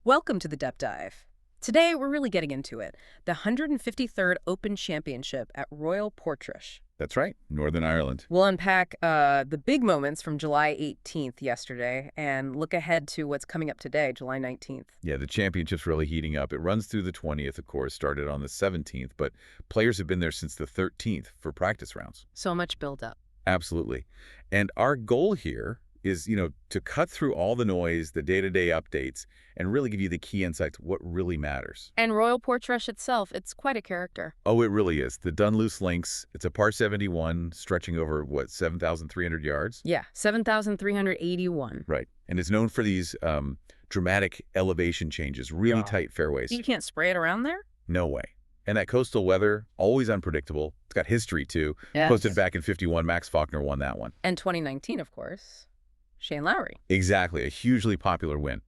Welcome to the Depth Dive. Today, we're really getting into it. The 153rd Open Championship at Royal Portrush. That's right, Northern Ireland. We'll unpack the big moments from July 18th yesterday and look ahead to what's coming up today, July 19th. Yeah, the championship's really heating up. It runs through the 20th, of course, started on the 17th, but players have been there since the 13th for practice rounds. So much build-up. Absolutely. And our goal here is, to cut through all the noise, the day-to-day updates, and really give you the key insights, what really matters. And Royal Portrush itself, it's quite a character. Oh, it really is. The Dunluce links, it's a par 71 stretching over, 7,300 yards? Yeah, 7,381. Right. And it's known for these dramatic elevation changes, really tight fairways. You can't spray it around there? No way. And that coastal weather, always unpredictable. It's got history, too. Yes. Posted back in 51, Max Faulkner won that one. And 2019, of course. Shane Lowry. Exactly, a hugely popular win.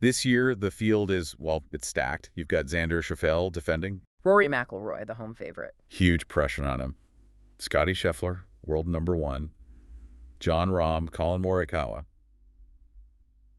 This year, the field is, it's stacked. You've got Xander Scheffler defending. Rory McIlroy, the home favorite. Huge pressure on him. Scottie Scheffler, world #1. John Rahm, Colin Morikawa.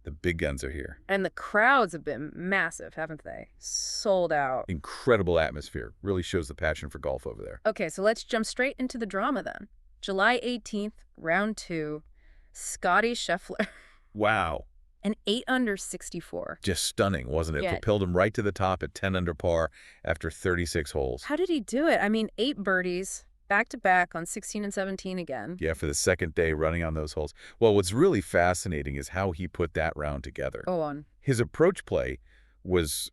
The big guns are here. And the crowds have been massive, haven't they? Sold out. Incredible atmosphere. Really shows the passion for golf over there. Okay, so let's jump straight into the drama then. July 18th, round 2. Scottie Scheffler. Wow. An 8 under 64. Just stunning, wasn't it? Yeah. Propelled him right to the top at 10 under par after 36 holes. How did he do it? I mean, 8 birdies, back-to-back on 16 and 17 again. Yeah, for the second day running on those holes. Well, what's really fascinating is how he put that round together. Go on. His approach play was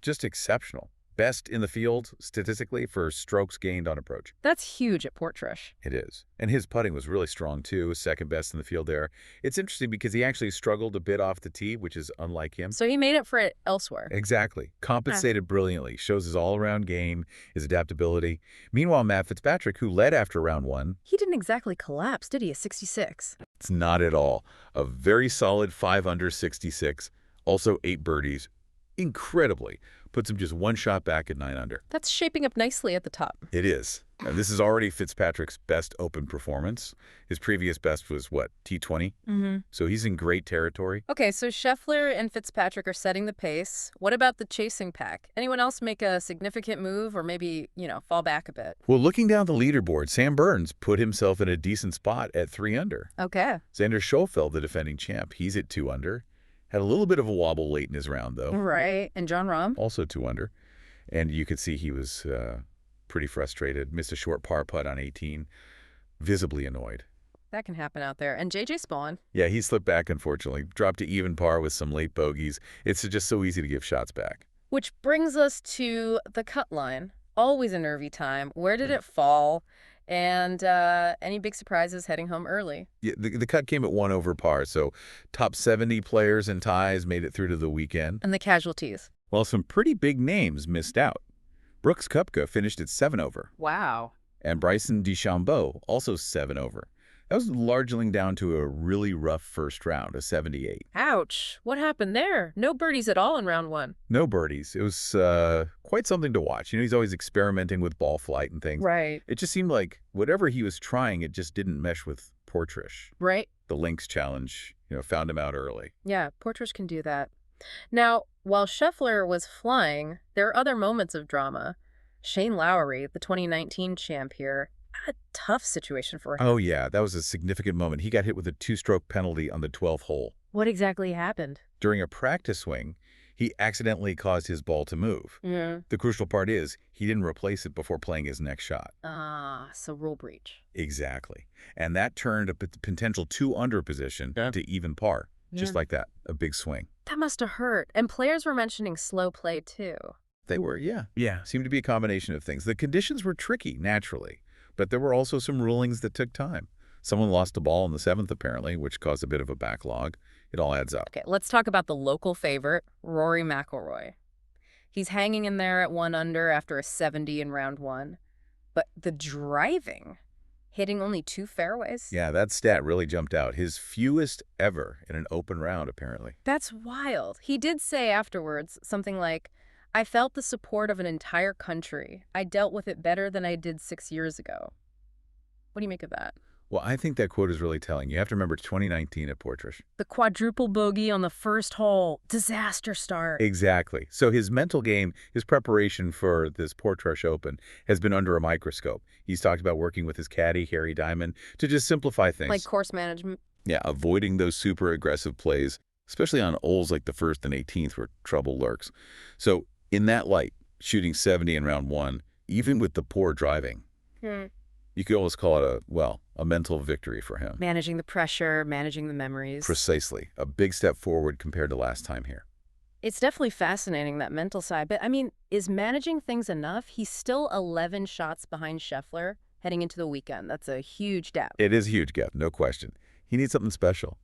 just exceptional. Best in the field, statistically, for strokes gained on approach. That's huge at Portrush. It is. And his putting was really strong, too, second best in the field there. It's interesting because he actually struggled a bit off the tee, which is unlike him. So he made up for it elsewhere. Exactly. Compensated brilliantly. Shows his all-around game, his adaptability. Meanwhile, Matt Fitzpatrick, who led after round 1... He didn't exactly collapse, did he, at 66? It's not at all. A very solid 5 under 66. Also 8 birdies. Incredibly. Puts him just one shot back at 9 under. That's shaping up nicely at the top. It is. Now, this is already Fitzpatrick's best Open performance. His previous best was, T20? Mm-hmm. So he's in great territory. Okay, so Scheffler and Fitzpatrick are setting the pace. What about the chasing pack? Anyone else make a significant move or maybe, fall back a bit? Well, looking down the leaderboard, Sam Burns put himself in a decent spot at 3 under. Okay. Xander Schauffele, the defending champ, he's at 2 under. Had a little bit of a wobble late in his round, though. Right. And John Rahm? Also 2 under. And you could see he was pretty frustrated. Missed a short par putt on 18. Visibly annoyed. That can happen out there. And J.J. Spawn? Yeah, he slipped back, unfortunately. Dropped to even par with some late bogeys. It's just so easy to give shots back. Which brings us to the cut line. Always a nervy time. Where did it fall? And any big surprises heading home early? Yeah, the cut came at 1 over par, so top 70 players and ties made it through to the weekend. And the casualties? Well, some pretty big names missed out. Brooks Koepka finished at 7 over. Wow. And Bryson DeChambeau also 7 over. That was largely down to a really rough first round, a 78. Ouch. What happened there? No birdies at all in round 1. No birdies. It was quite something to watch. He's always experimenting with ball flight and things. Right. It just seemed like whatever he was trying, it just didn't mesh with Portrush. Right. The links challenge, found him out early. Yeah, Portrush can do that. Now, while Scheffler was flying, there are other moments of drama. Shane Lowry, the 2019 champ here, had a tough situation for him. Oh, yeah, that was a significant moment. He got hit with a 2-stroke penalty on the 12th hole. What exactly happened? During a practice swing, he accidentally caused his ball to move. Yeah. The crucial part is he didn't replace it before playing his next shot. So rule breach. Exactly. And that turned a potential 2 under position to even par. Just like that, a big swing. That must have hurt. And players were mentioning slow play, too. They were, yeah. Yeah, seemed to be a combination of things. The conditions were tricky, naturally, but there were also some rulings that took time. Someone lost the ball in the 7th, apparently, which caused a bit of a backlog. It all adds up. Okay, let's talk about the local favorite, Rory McIlroy. He's hanging in there at 1 under after a 70 in round 1. But the driving, hitting only 2 fairways. Yeah, that stat really jumped out. His fewest ever in an open round, apparently. That's wild. He did say afterwards something like, I felt the support of an entire country. I dealt with it better than I did 6 years ago. What do you make of that? Well, I think that quote is really telling. You have to remember 2019 at Portrush. The quadruple bogey on the first hole. Disaster start. Exactly. So his mental game, his preparation for this Portrush Open has been under a microscope. He's talked about working with his caddy, Harry Diamond, to just simplify things. Like course management. Yeah, avoiding those super aggressive plays, especially on holes like the 1st and 18th where trouble lurks. So in that light, shooting 70 in round 1, even with the poor driving, you could almost call it a mental victory for him. Managing the pressure, managing the memories. Precisely. A big step forward compared to last time here. It's definitely fascinating, that mental side. But, I mean, is managing things enough? He's still 11 shots behind Scheffler heading into the weekend. That's a huge gap. It is a huge gap, no question. He needs something special.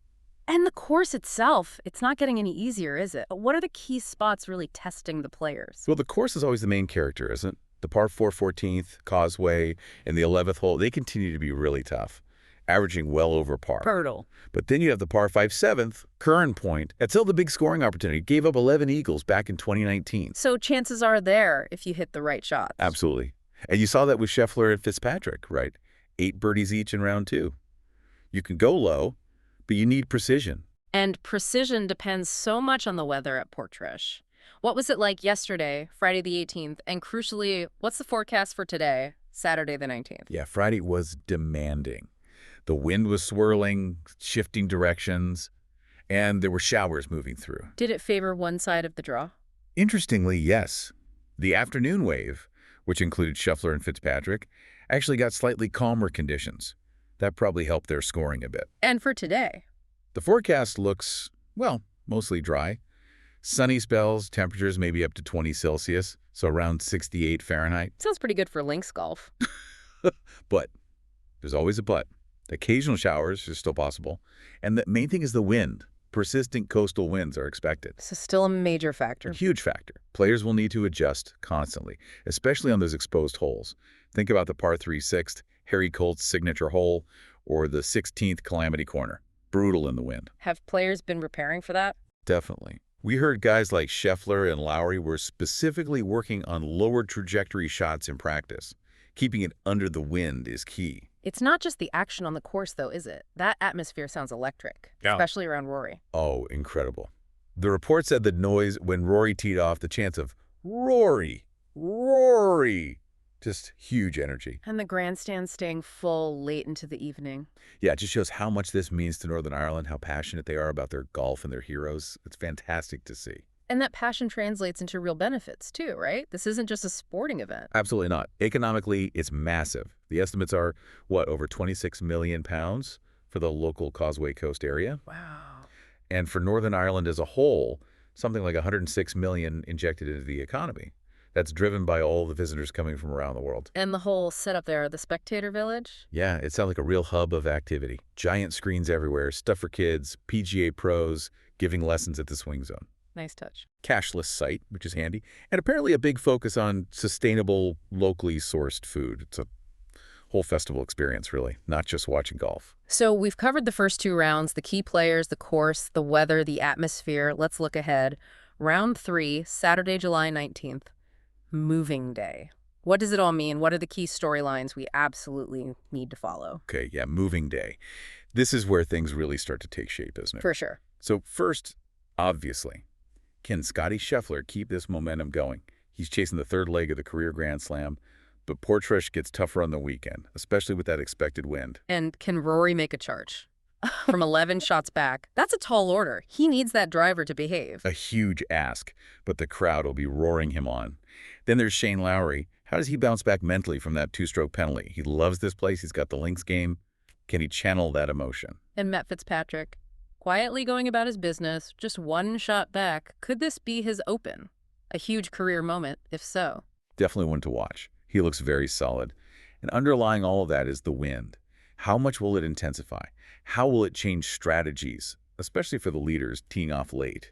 And the course itself, it's not getting any easier, is it? What are the key spots really testing the players? Well, the course is always the main character, isn't it? The par 4 14th, Causeway, and the 11th hole, they continue to be really tough, averaging well over par. Brutal. But then you have the par 5 7th, Curran Point. That's still the big scoring opportunity. Gave up 11 eagles back in 2019. So chances are there if you hit the right shots. Absolutely. And you saw that with Scheffler and Fitzpatrick, right? 8 birdies each in round 2. You can go low, but you need precision. And precision depends so much on the weather at Portrush. What was it like yesterday, Friday the 18th? And crucially, what's the forecast for today, Saturday the 19th? Yeah, Friday was demanding. The wind was swirling, shifting directions, and there were showers moving through. Did it favor one side of the draw? Interestingly, yes. The afternoon wave, which included Scheffler and Fitzpatrick, actually got slightly calmer conditions. That probably helped their scoring a bit. And for today? The forecast looks, well, mostly dry. Sunny spells, temperatures maybe up to 20 Celsius, so around 68 Fahrenheit. Sounds pretty good for links golf. But there's always a but. Occasional showers are still possible. And the main thing is the wind. Persistent coastal winds are expected. So still a major factor. A huge factor. Players will need to adjust constantly, especially on those exposed holes. Think about the par 3 6th, Harry Colt's signature hole, or the 16th Calamity Corner. Brutal in the wind. Have players been preparing for that? Definitely. We heard guys like Scheffler and Lowry were specifically working on lower trajectory shots in practice. Keeping it under the wind is key. It's not just the action on the course, though, is it? That atmosphere sounds electric, especially around Rory. Oh, incredible. The report said the noise when Rory teed off, the chants of Rory, Rory, just huge energy. And the grandstand staying full late into the evening. Yeah, it just shows how much this means to Northern Ireland, how passionate they are about their golf and their heroes. It's fantastic to see. And that passion translates into real benefits, too, right? This isn't just a sporting event. Absolutely not. Economically, it's massive. The estimates are, over 26 million pounds for the local Causeway Coast area. Wow. And for Northern Ireland as a whole, something like 106 million injected into the economy. That's driven by all the visitors coming from around the world. And the whole setup there, the spectator village? Yeah, it sounds like a real hub of activity. Giant screens everywhere, stuff for kids, PGA pros, giving lessons at the swing zone. Nice touch. Cashless site, which is handy. And apparently a big focus on sustainable, locally sourced food. It's a whole festival experience, really, not just watching golf. So we've covered the first 2 rounds, the key players, the course, the weather, the atmosphere. Let's look ahead. Round 3, Saturday, July 19th. Moving day. What does it all mean? What are the key storylines we absolutely need to follow? Okay, yeah, moving day. This is where things really start to take shape, isn't it? For sure. So first, obviously, can Scottie Scheffler keep this momentum going? He's chasing the 3rd leg of the career Grand Slam, but Portrush gets tougher on the weekend, especially with that expected wind. And can Rory make a charge? From 11 shots back, that's a tall order. He needs that driver to behave. A huge ask, but the crowd will be roaring him on. Then there's Shane Lowry. How does he bounce back mentally from that 2-stroke penalty? He loves this place. He's got the links game. Can he channel that emotion? And Matt Fitzpatrick, quietly going about his business, just 1 shot back. Could this be his Open? A huge career moment, if so. Definitely one to watch. He looks very solid. And underlying all of that is the wind. How much will it intensify? How will it change strategies, especially for the leaders teeing off late?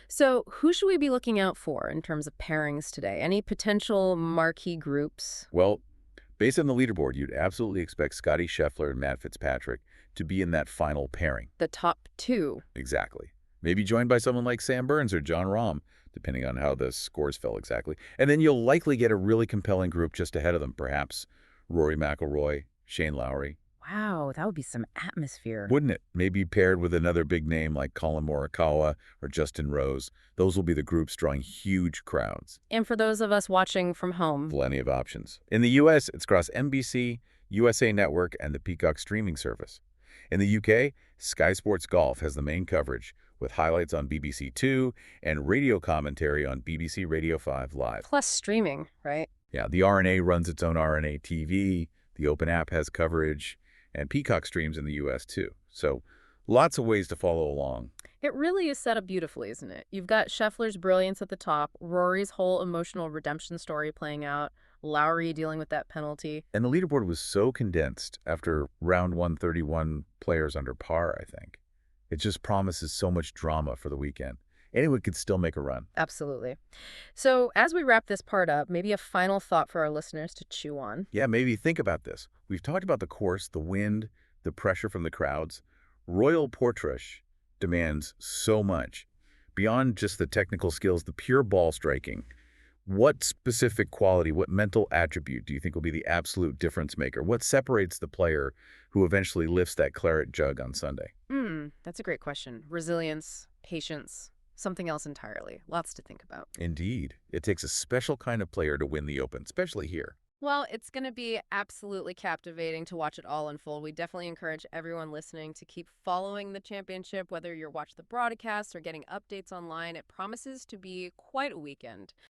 So who should we be looking out for in terms of pairings today? Any potential marquee groups? Well, based on the leaderboard, you'd absolutely expect Scottie Scheffler and Matt Fitzpatrick to be in that final pairing. The top 2. Exactly. Maybe joined by someone like Sam Burns or John Rahm, depending on how the scores fell exactly. And then you'll likely get a really compelling group just ahead of them, perhaps Rory McIlroy, Shane Lowry. Wow, that would be some atmosphere. Wouldn't it? Maybe paired with another big name like Colin Morikawa or Justin Rose. Those will be the groups drawing huge crowds. And for those of us watching from home, Plenty of options. In the U.S., it's across NBC, USA Network, and the Peacock streaming service. In the UK, Sky Sports Golf has the main coverage, with highlights on BBC Two and radio commentary on BBC Radio 5 Live. plus streaming, right? Yeah, the RNA runs its own RNA TV, the Open app has coverage, and Peacock streams in the US too. So lots of ways to follow along. It really is set up beautifully, isn't it? You've got Scheffler's brilliance at the top, Rory's whole emotional redemption story playing out, Lowry dealing with that penalty. And the leaderboard was so condensed after round 131 players under par, I think. It just promises so much drama for the weekend. Anyone could still make a run. Absolutely. So as we wrap this part up, maybe a final thought for our listeners to chew on. Yeah, maybe think about this. We've talked about the course, the wind, the pressure from the crowds. Royal Portrush demands so much. Beyond just the technical skills, the pure ball striking. What specific quality, what mental attribute do you think will be the absolute difference maker? What separates the player who eventually lifts that claret jug on Sunday? That's a great question. Resilience, patience, something else entirely. Lots to think about. Indeed, it takes a special kind of player to win the Open, especially here. Well, it's going to be absolutely captivating to watch it all unfold. We definitely encourage everyone listening to keep following the championship, whether you're watching the broadcast or getting updates online. It promises to be quite a weekend.